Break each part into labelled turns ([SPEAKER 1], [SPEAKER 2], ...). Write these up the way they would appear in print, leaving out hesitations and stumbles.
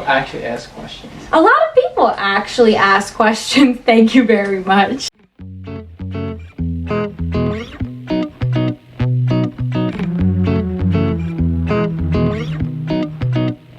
[SPEAKER 1] actually ask questions.
[SPEAKER 2] A lot of people actually ask questions. Thank you very much.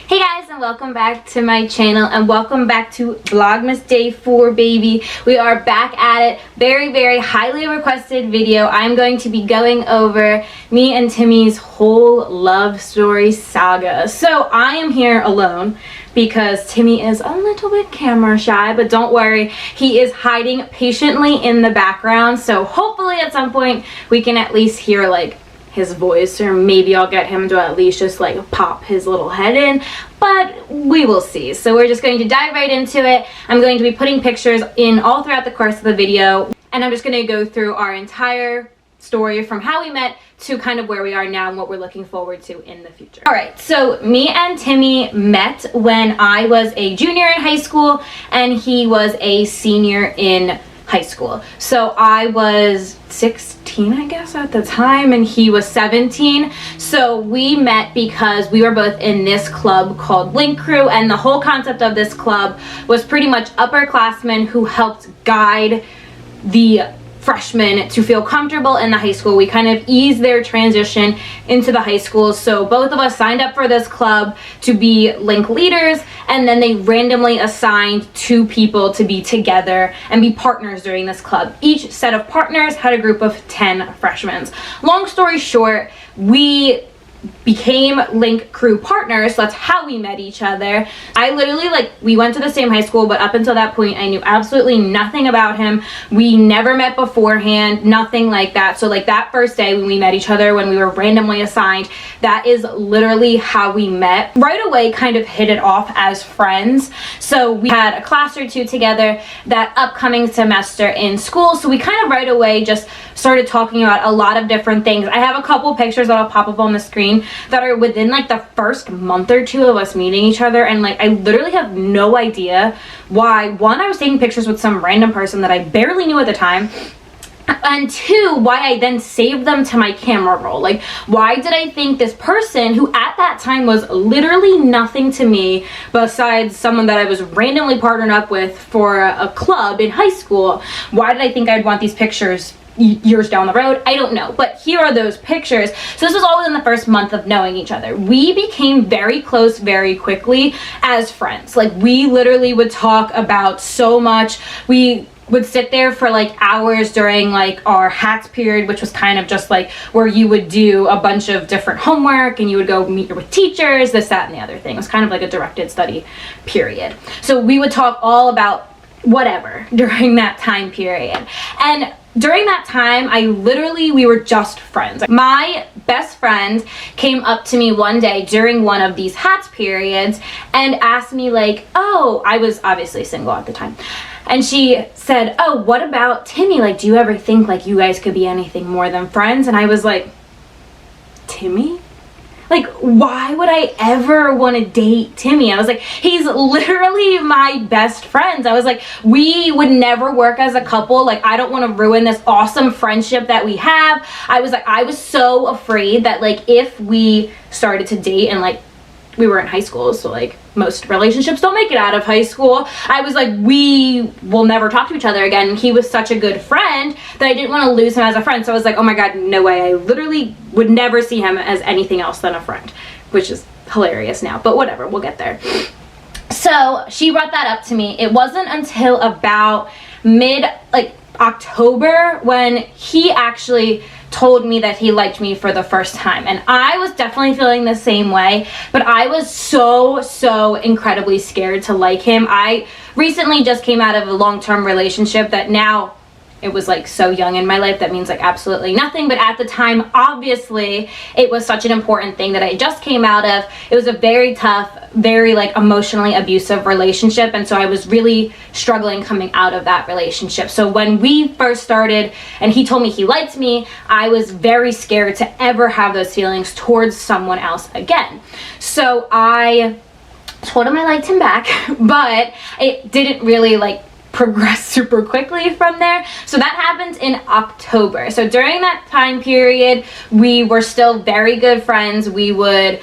[SPEAKER 2] Hey guys, and welcome back to my channel, and welcome back to Vlogmas Day 4, baby. We are back at it. Very highly requested video. I'm going to be going over me and Timmy's whole love story saga. So I am here alone because Timmy is a little bit camera shy, but don't worry, he is hiding patiently in the background. So hopefully at some point we can at least hear like his voice, or maybe I'll get him to at least just like pop his little head in, but we will see. So we're just going to dive right into it. I'm going to be putting pictures in all throughout the course of the video, and I'm just going to go through our entire story from how we met to kind of where we are now and what we're looking forward to in the future. Alright, so me and Timmy met when I was a junior in high school and he was a senior in high school. So I was 16, I guess, at the time, and he was 17. So we met because we were both in this club called Link Crew, and the whole concept of this club was pretty much upperclassmen who helped guide the freshmen to feel comfortable in the high school. We kind of eased their transition into the high school. So both of us signed up for this club to be Link leaders, and then they randomly assigned 2 people to be together and be partners during this club. Each set of partners had a group of 10 freshmen. Long story short, we became Link Crew partners. So that's how we met each other. I literally, like, we went to the same high school, but up until that point I knew absolutely nothing about him. We never met beforehand, nothing like that. So like that first day when we met each other, when we were randomly assigned, that is literally how we met. Right away kind of hit it off as friends. So we had a class or 2 together that upcoming semester in school. So we kind of right away just started talking about a lot of different things. I have a couple pictures that'll pop up on the screen that are within like the first month or 2 of us meeting each other, and like I literally have no idea why. 1, I was taking pictures with some random person that I barely knew at the time, and 2, why I then saved them to my camera roll. Like, why did I think this person, who at that time was literally nothing to me besides someone that I was randomly partnered up with for a club in high school, why did I think I'd want these pictures years down the road? I don't know, but here are those pictures. So this was all within the first month of knowing each other. We became very close very quickly as friends. Like, we literally would talk about so much. We would sit there for like hours during like our hats period, which was kind of just like where you would do a bunch of different homework and you would go meet with teachers, this, that, and the other thing. It was kind of like a directed study period. So we would talk all about whatever during that time period. And during that time, we were just friends. My best friend came up to me one day during one of these hats periods and asked me like, oh, I was obviously single at the time. And she said, oh, what about Timmy? Like, do you ever think like you guys could be anything more than friends? And I was like, Timmy? Like, why would I ever want to date Timmy? I was like, he's literally my best friend. I was like, we would never work as a couple. Like, I don't want to ruin this awesome friendship that we have. I was like, I was so afraid that like if we started to date, and like we were in high school, so like most relationships don't make it out of high school, I was like, we will never talk to each other again. He was such a good friend that I didn't want to lose him as a friend. So I was like, oh my god, no way. I literally would never see him as anything else than a friend, which is hilarious now, but whatever, we'll get there. So she brought that up to me. It wasn't until about October when he actually told me that he liked me for the first time, and I was definitely feeling the same way, but I was so incredibly scared to like him. I recently just came out of a long-term relationship that now, it was like so young in my life, that means like absolutely nothing, but at the time obviously it was such an important thing that I just came out of. It was a very tough, very like emotionally abusive relationship, and so I was really struggling coming out of that relationship. So when we first started and he told me he liked me, I was very scared to ever have those feelings towards someone else again. So I told him I liked him back, but it didn't really like progress super quickly from there. So that happened in October. So during that time period, we were still very good friends. We would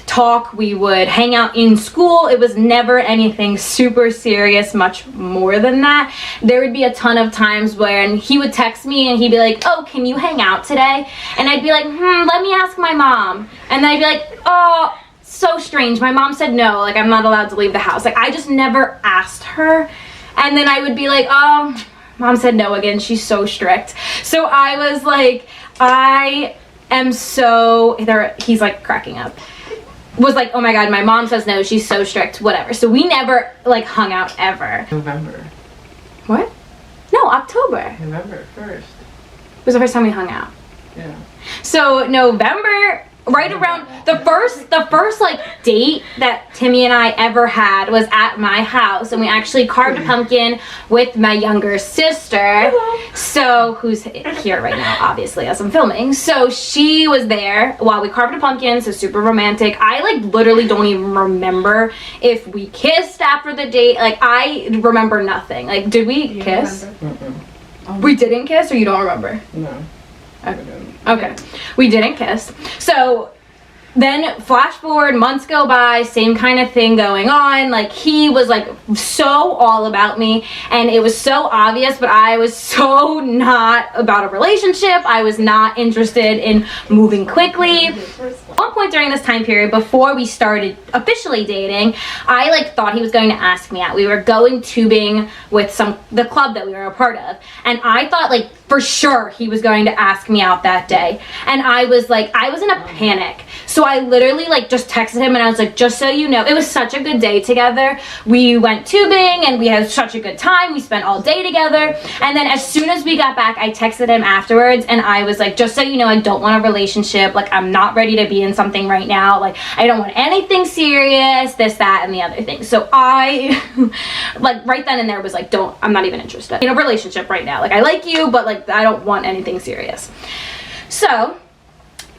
[SPEAKER 2] talk, we would hang out in school. It was never anything super serious, much more than that. There would be a ton of times when he would text me and he'd be like, oh, can you hang out today? And I'd be like, let me ask my mom. And then I'd be like, oh, so strange. My mom said no, like I'm not allowed to leave the house. Like I just never asked her. And then I would be like, oh, mom said no again. She's so strict. So I was like, I am so, he's like cracking up. Was like, oh my god, my mom says no, she's so strict, whatever. So we never like hung out ever.
[SPEAKER 1] November.
[SPEAKER 2] What? No, October.
[SPEAKER 1] November 1st.
[SPEAKER 2] Was the first time we hung out.
[SPEAKER 1] Yeah.
[SPEAKER 2] So November, right around the first like date that Timmy and I ever had was at my house, and we actually carved a pumpkin with my younger sister. So who's here right now, obviously, as I'm filming. So she was there while we carved a pumpkin. So super romantic. I like literally don't even remember if we kissed after the date. Like I remember nothing. Like did we kiss? We didn't kiss, or you don't remember?
[SPEAKER 1] No.
[SPEAKER 2] Okay, we didn't kiss. So then flash forward, months go by, same kind of thing going on. Like he was like so all about me, and it was so obvious, but I was so not about a relationship. I was not interested in moving quickly. At one point during this time period, before we started officially dating, I like thought he was going to ask me out. We were going tubing with the club that we were a part of, and I thought like for sure he was going to ask me out that day. And I was in a panic. So I literally like just texted him and I was like, just so you know, it was such a good day together. We went tubing and we had such a good time. We spent all day together. And then as soon as we got back, I texted him afterwards and I was like, just so you know, I don't want a relationship. Like I'm not ready to be in something right now. Like I don't want anything serious, this, that, and the other thing. So I like right then and there was like, I'm not even interested in a relationship right now. Like I like you, but like I don't want anything serious. So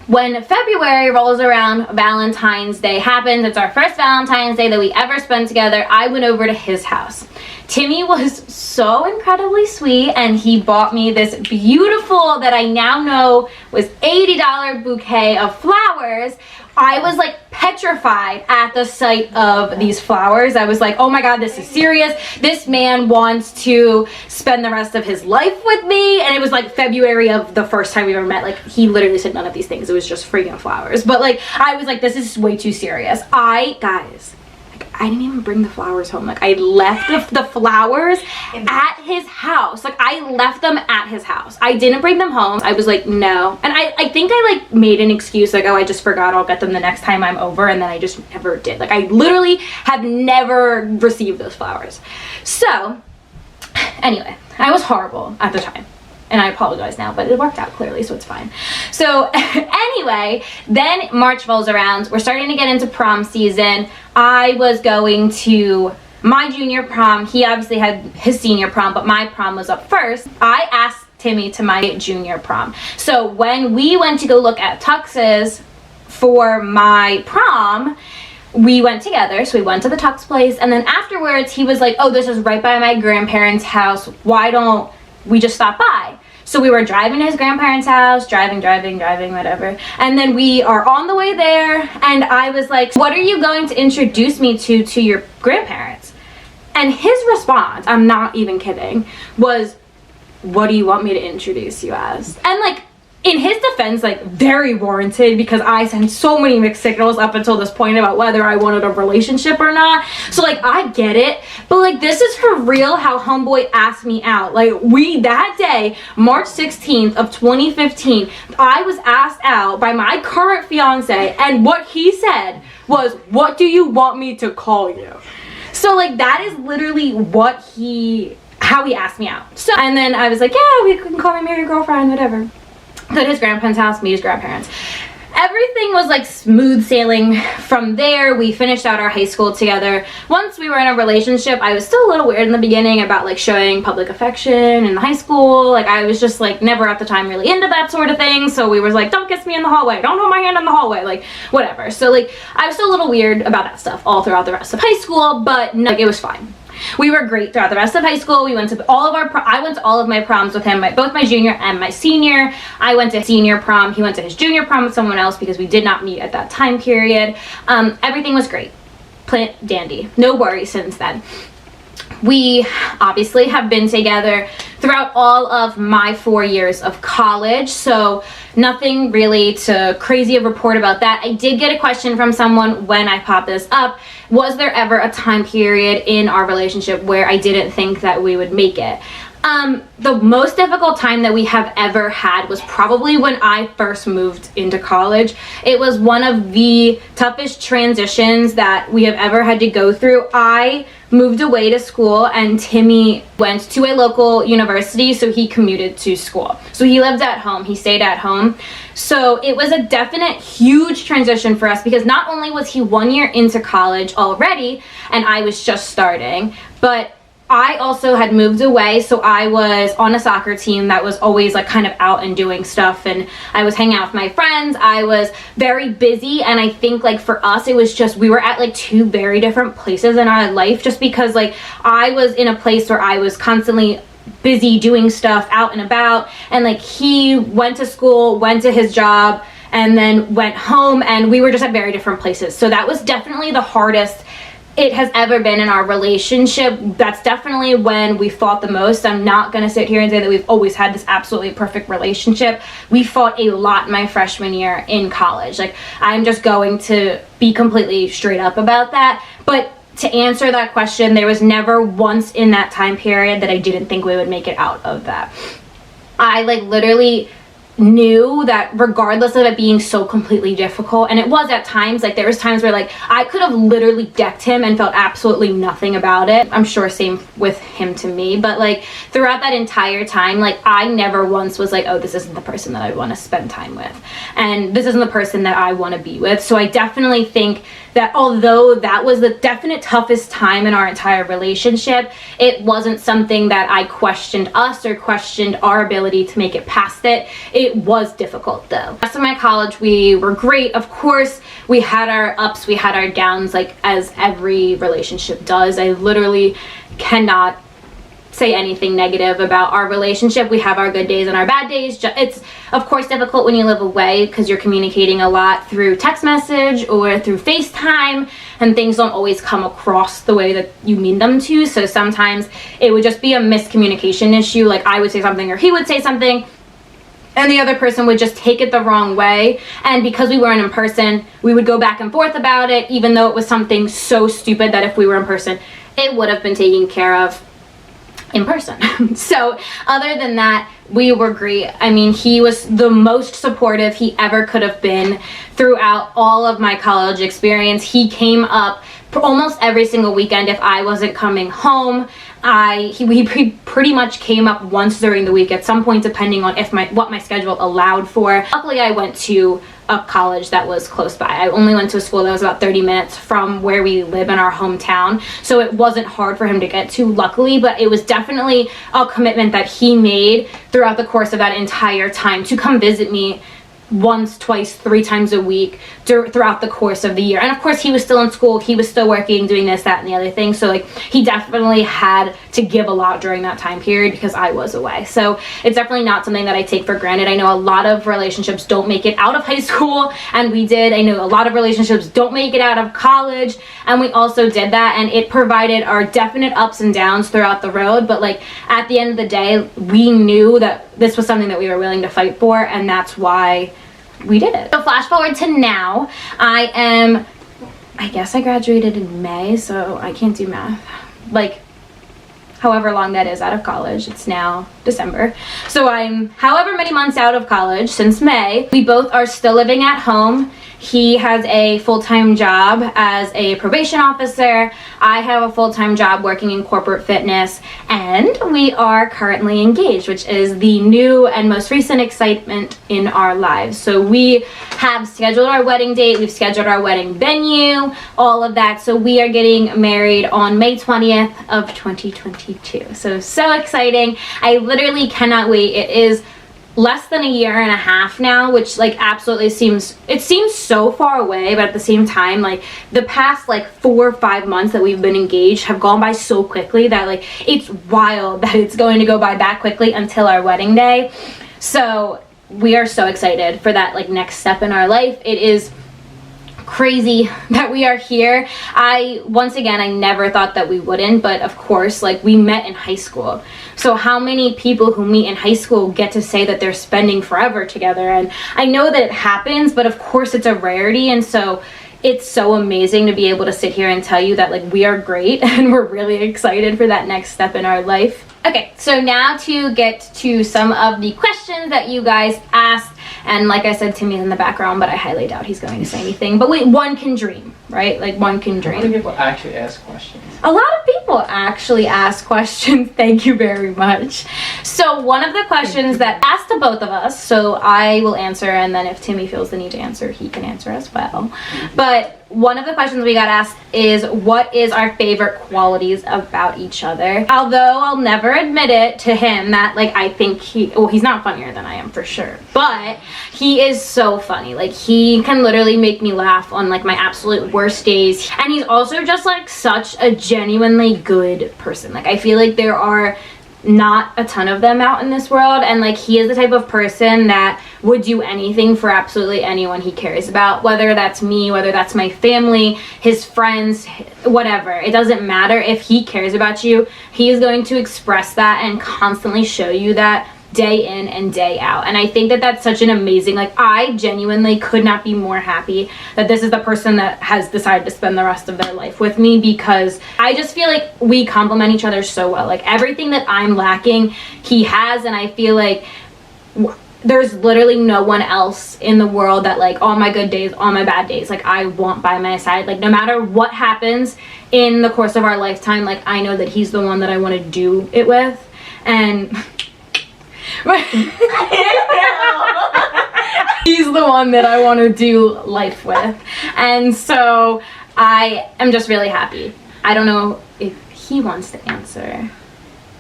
[SPEAKER 2] when February rolls around, Valentine's Day happens. It's our first Valentine's Day that we ever spent together. I went over to his house. Timmy was so incredibly sweet, and he bought me this beautiful, that I now know was $80 bouquet of flowers. I was like petrified at the sight of these flowers. I was like, oh my god, this is serious. This man wants to spend the rest of his life with me. And it was like February of the first time we ever met. Like he literally said none of these things. It was just freaking flowers. But like I was like, this is way too serious. Guys, I didn't even bring the flowers home. Like I left the flowers at his house. Like I left them at his house. I didn't bring them home. I was like, no. And I think I like made an excuse like, oh, I just forgot, I'll get them the next time I'm over. And then I just never did. Like I literally have never received those flowers. So anyway, I was horrible at the time. And I apologize now, but it worked out clearly, so it's fine. So anyway, then March rolls around. We're starting to get into prom season. I was going to my junior prom. He obviously had his senior prom, but my prom was up first. I asked Timmy to my junior prom. So when we went to go look at tuxes for my prom, we went together. So we went to the tux place, and then afterwards he was like, oh, this is right by my grandparents' house. Why don't we just stopped by? So we were driving to his grandparents' house, driving, whatever. And then we are on the way there, and I was like, what are you going to introduce me to your grandparents? And his response, I'm not even kidding, was, what do you want me to introduce you as? And like, in his defense, like very warranted, because I sent so many mixed signals up until this point about whether I wanted a relationship or not. So like I get it, but like this is for real how homeboy asked me out. Like that day, March 16th of 2015, I was asked out by my current fiance, and what he said was, what do you want me to call you? So like that is literally how he asked me out. So, and then I was like, yeah, we can call me married girlfriend, whatever. Go to his grandparents' house, meet his grandparents. Everything was like smooth sailing from there. We finished out our high school together. Once we were in a relationship, I was still a little weird in the beginning about like showing public affection in high school. Like I was just like never at the time really into that sort of thing. So we were like, don't kiss me in the hallway, don't hold my hand in the hallway, like whatever. So like I was still a little weird about that stuff all throughout the rest of high school, but no, like, it was fine. We were great throughout the rest of high school. We went to all of our I went to all of my proms with him, both my junior and my senior. I went to senior prom. He went to his junior prom with someone else because we did not meet at that time period. Everything was great. Plain dandy. No worries since then. We obviously have been together throughout all of my 4 years of college, so nothing really to crazy of report about that. I did get a question from someone when I popped this up. Was there ever a time period in our relationship where I didn't think that we would make it? The most difficult time that we have ever had was probably when I first moved into college. It was one of the toughest transitions that we have ever had to go through. I moved away to school and Timmy went to a local university, so he commuted to school. So he lived at home, he stayed at home. So it was a definite huge transition for us because not only was he 1 year into college already and I was just starting, but I also had moved away, so I was on a soccer team that was always like kind of out and doing stuff, and I was hanging out with my friends. I was very busy, and I think like for us it was just we were at like two very different places in our life, just because like I was in a place where I was constantly busy doing stuff out and about, and like he went to school, went to his job, and then went home, and we were just at very different places. So that was definitely the hardest it has ever been in our relationship. That's definitely when we fought the most. I'm not gonna sit here and say that we've always had this absolutely perfect relationship. We fought a lot my freshman year in college. Like, I'm just going to be completely straight up about that. But to answer that question, there was never once in that time period that I didn't think we would make it out of that. I like literally knew that regardless of it being so completely difficult, and it was at times, like there was times where like I could have literally decked him and felt absolutely nothing about it. I'm sure same with him to me, but like throughout that entire time, like I never once was like, oh, this isn't the person that I want to spend time with, and this isn't the person that I want to be with. So I definitely think that although that was the definite toughest time in our entire relationship, it wasn't something that I questioned us or questioned our ability to make it past it. It was difficult though. The rest of my college, we were great. Of course, we had our ups, we had our downs, like as every relationship does. I literally cannot say anything negative about our relationship. We have our good days and our bad days. It's of course difficult when you live away because you're communicating a lot through text message or through FaceTime, and things don't always come across the way that you mean them to. So sometimes it would just be a miscommunication issue. Like I would say something or he would say something and the other person would just take it the wrong way. And because we weren't in person, we would go back and forth about it, even though it was something so stupid that if we were in person, it would have been taken care of in person. So other than that, we were great. I mean, he was the most supportive he ever could have been throughout all of my college experience. He came up almost every single weekend if I wasn't coming home. He pretty much came up once during the week at some point, depending on what my schedule allowed for. Luckily, I went to a college that was close by. I only went to a school that was about 30 minutes from where we live in our hometown, so it wasn't hard for him to get to, luckily, but it was definitely a commitment that he made throughout the course of that entire time to come visit me once, twice, 3 times a week throughout the course of the year. And of course he was still in school, he was still working, doing this, that, and the other thing, so like he definitely had to give a lot during that time period because I was away. So it's definitely not something that I take for granted. I know a lot of relationships don't make it out of high school, and we did. I know a lot of relationships don't make it out of college, and we also did that, and it provided our definite ups and downs throughout the road. But like at the end of the day, we knew that this was something that we were willing to fight for, and that's why we did it. So flash forward to now. I guess I graduated in May, so I can't do math. Like however long that is out of college. It's now December. So I'm however many months out of college since May. We both are still living at home. He has a full-time job as a probation officer. I have a full-time job working in corporate fitness, and we are currently engaged, which is the new and most recent excitement in our lives. So we have scheduled our wedding date, we've scheduled our wedding venue, all of that. So we are getting married on May 20th of 2022. So exciting. I literally cannot wait. It is less than a year and a half now, which like absolutely seems so far away, but at the same time, like the past like 4 or 5 months that we've been engaged have gone by so quickly that like it's wild that it's going to go by that quickly until our wedding day. So we are so excited for that like next step in our life. It is crazy that we are here. Once again, I never thought that we wouldn't, but of course, like we met in high school. So how many people who meet in high school get to say that they're spending forever together? And I know that it happens, but of course it's a rarity. And so it's so amazing to be able to sit here and tell you that like we are great and we're really excited for that next step in our life. Okay, so now to get to some of the questions that you guys asked. And like I said, Timmy's in the background, but I highly doubt he's going to say anything. But wait, one can dream, right? Like one can dream.
[SPEAKER 1] How many people actually ask questions?
[SPEAKER 2] A lot of people actually ask questions. Thank you very much. So one of the questions that asked to both of us, so I will answer, and then if Timmy feels the need to answer, he can answer as well. But one of the questions we got asked is, what is our favorite qualities about each other? Although I'll never admit it to him that like I think he's not funnier than I am for sure, but he is so funny. Like he can literally make me laugh on like my absolute worst days. And he's also just like such a genuinely good person. Like I feel like there are not a ton of them out in this world, and like he is the type of person that would do anything for absolutely anyone he cares about, whether that's me, whether that's my family, his friends, whatever. It doesn't matter. If he cares about you, he is going to express that and constantly show you that day in and day out. And I think that that's such an amazing, like I genuinely could not be more happy that this is the person that has decided to spend the rest of their life with me, because I just feel like we complement each other so well. Like everything that I'm lacking, he has, and I feel like there's literally no one else in the world that like all my good days, all my bad days, like I want by my side. Like no matter what happens in the course of our lifetime, like I know that he's the one that I want to do it with. And he's the one that I want to do life with. And so I am just really happy. I don't know if he wants to answer.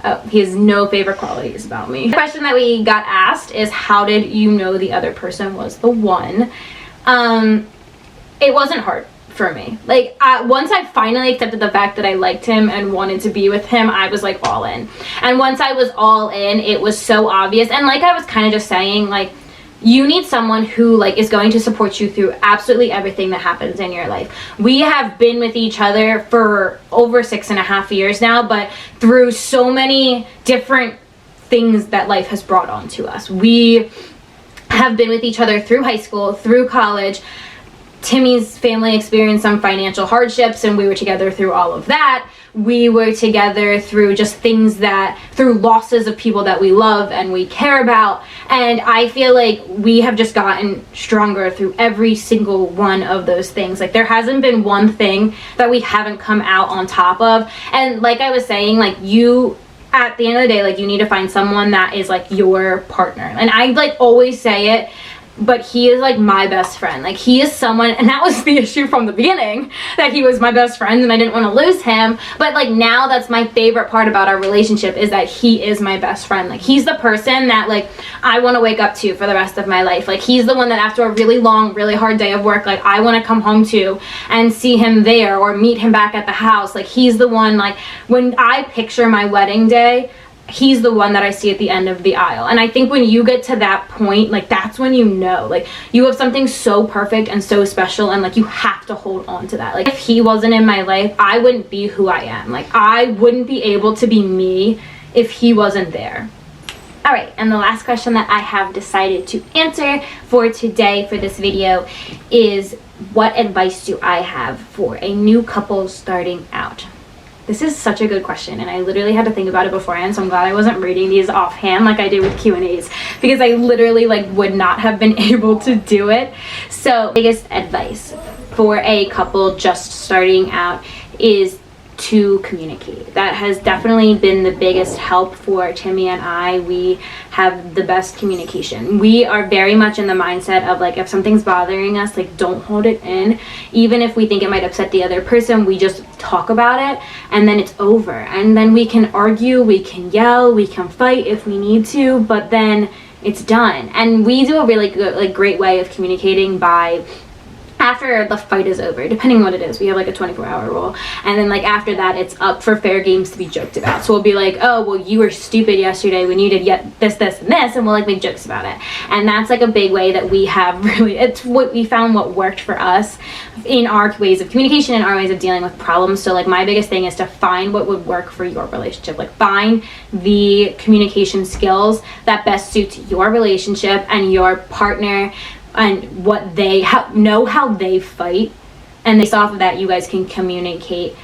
[SPEAKER 2] Oh, he has no favorite qualities about me. The question that we got asked is, how did you know the other person was the one? It wasn't hard for me. Like once I finally accepted the fact that I liked him and wanted to be with him, I was like all in. And once I was all in, it was so obvious. And like I was kind of just saying, like you need someone who like is going to support you through absolutely everything that happens in your life. We have been with each other for over 6.5 years now, but through so many different things that life has brought on to us. We have been with each other through high school, through college. Timmy's family experienced some financial hardships, and we were together through all of that. We were together through just things through losses of people that we love and we care about. And I feel like we have just gotten stronger through every single one of those things. Like there hasn't been one thing that we haven't come out on top of. And like I was saying, like at the end of the day, like you need to find someone that is like your partner. And I like always say it, but he is like my best friend. Like he is someone, and that was the issue from the beginning, that he was my best friend and I didn't want to lose him. But like now that's my favorite part about our relationship, is that he is my best friend. Like he's the person that like I want to wake up to for the rest of my life. Like he's the one that after a really long, really hard day of work, like I want to come home to and see him there or meet him back at the house. Like he's the one, like when I picture my wedding day, he's the one that I see at the end of the aisle. And I think when you get to that point, like that's when you know, like you have something so perfect and so special, and like you have to hold on to that. Like if he wasn't in my life, I wouldn't be who I am. Like I wouldn't be able to be me if he wasn't there. All right, and the last question that I have decided to answer for today for this video is, what advice do I have for a new couple starting out? This is such a good question, and I literally had to think about it beforehand, so I'm glad I wasn't reading these offhand like I did with Q&As, because I literally like would not have been able to do it. So biggest advice for a couple just starting out is to communicate. That has definitely been the biggest help for Timmy and I. We have the best communication. We are very much in the mindset of like, if something's bothering us, like don't hold it in. Even if we think it might upset the other person, we just talk about it and then it's over. And then we can argue, we can yell, we can fight if we need to, but then it's done. And we do a really good, like, great way of communicating by, after the fight is over, depending on what it is, we have like a 24-hour rule, and then like after that it's up for fair games to be joked about. So we'll be like, oh well, you were stupid yesterday when you did this and this, and we'll like make jokes about it. And that's like a big way that we have really, it's what we found what worked for us in our ways of communication and our ways of dealing with problems. So like my biggest thing is to find what would work for your relationship. Like find the communication skills that best suits your relationship and your partner, and what they know how they fight, and based off of that you guys can communicate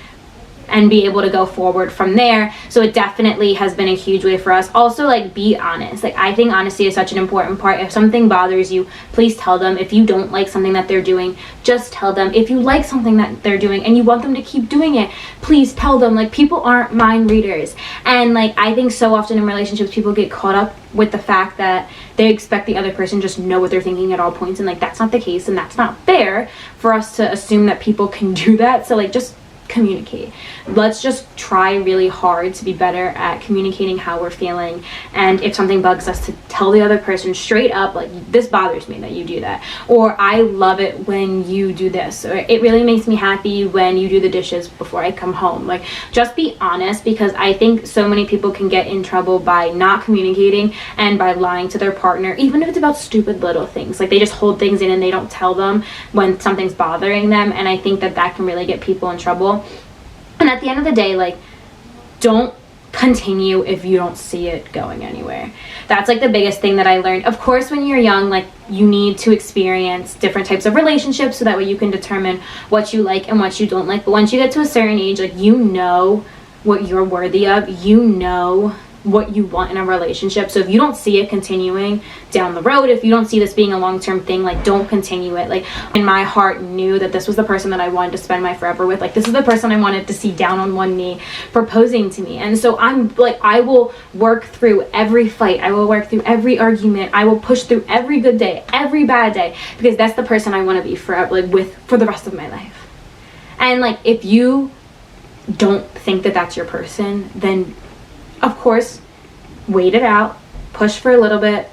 [SPEAKER 2] and be able to go forward from there. So it definitely has been a huge way for us. Also, like, be honest. Like, I think honesty is such an important part. If something bothers you, please tell them. If you don't like something that they're doing, just tell them. If you like something that they're doing and you want them to keep doing it, please tell them. Like, people aren't mind readers. And like, I think so often in relationships people get caught up with the fact that they expect the other person just know what they're thinking at all points, and like that's not the case, and that's not fair for us to assume that people can do that. So like, just communicate. Let's just try really hard to be better at communicating how we're feeling, and if something bugs us, to tell the other person straight up, like, this bothers me that you do that, or I love it when you do this, or it really makes me happy when you do the dishes before I come home. Like, just be honest, because I think so many people can get in trouble by not communicating and by lying to their partner, even if it's about stupid little things. Like, they just hold things in and they don't tell them when something's bothering them, and I think that that can really get people in trouble. And at the end of the day, like, don't continue if you don't see it going anywhere. That's like the biggest thing that I learned. Of course, when you're young, like, you need to experience different types of relationships so that way you can determine what you like and what you don't like. But once you get to a certain age, like, you know what you're worthy of, you know what you want in a relationship. So if you don't see it continuing down the road, if you don't see this being a long-term thing, like, don't continue it. Like, in my heart knew that this was the person that I wanted to spend my forever with. Like, this is the person I wanted to see down on one knee proposing to me. And so I'm like, I will work through every fight, I will work through every argument, I will push through every good day, every bad day, because that's the person I want to be forever, like, with for the rest of my life. And like, if you don't think that that's your person, then of course, wait it out, push for a little bit,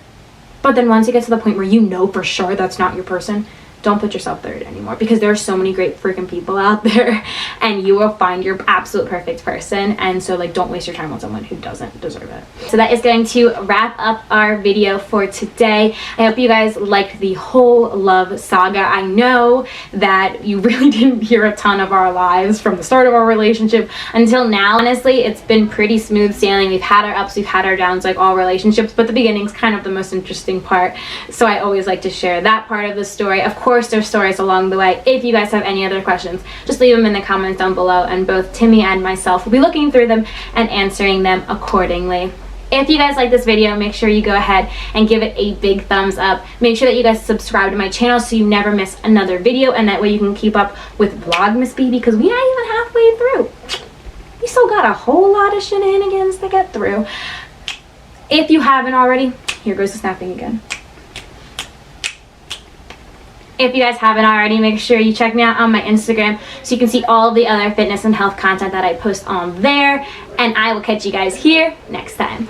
[SPEAKER 2] but then once you get to the point where you know for sure that's not your person, don't put yourself third anymore, because there are so many great freaking people out there, and you will find your absolute perfect person. And so, like, don't waste your time on someone who doesn't deserve it. So that is going to wrap up our video for today. I hope you guys liked the whole love saga. I know that you really didn't hear a ton of our lives from the start of our relationship until now. Honestly, it's been pretty smooth sailing. We've had our ups, we've had our downs, like all relationships, but the beginning's kind of the most interesting part. So I always like to share that part of the story. Of course, there's stories along the way. If you guys have any other questions, just leave them in the comments down below, and both Timmy and myself will be looking through them and answering them accordingly. If you guys like this video, make sure you go ahead and give it a big thumbs up. Make sure that you guys subscribe to my channel so you never miss another video, and that way you can keep up with Vlogmas baby, because we ain't even halfway through. We still got a whole lot of shenanigans to get through. If you haven't already, here goes the snapping again. If you guys haven't already, make sure you check me out on my Instagram so you can see all the other fitness and health content that I post on there. And I will catch you guys here next time.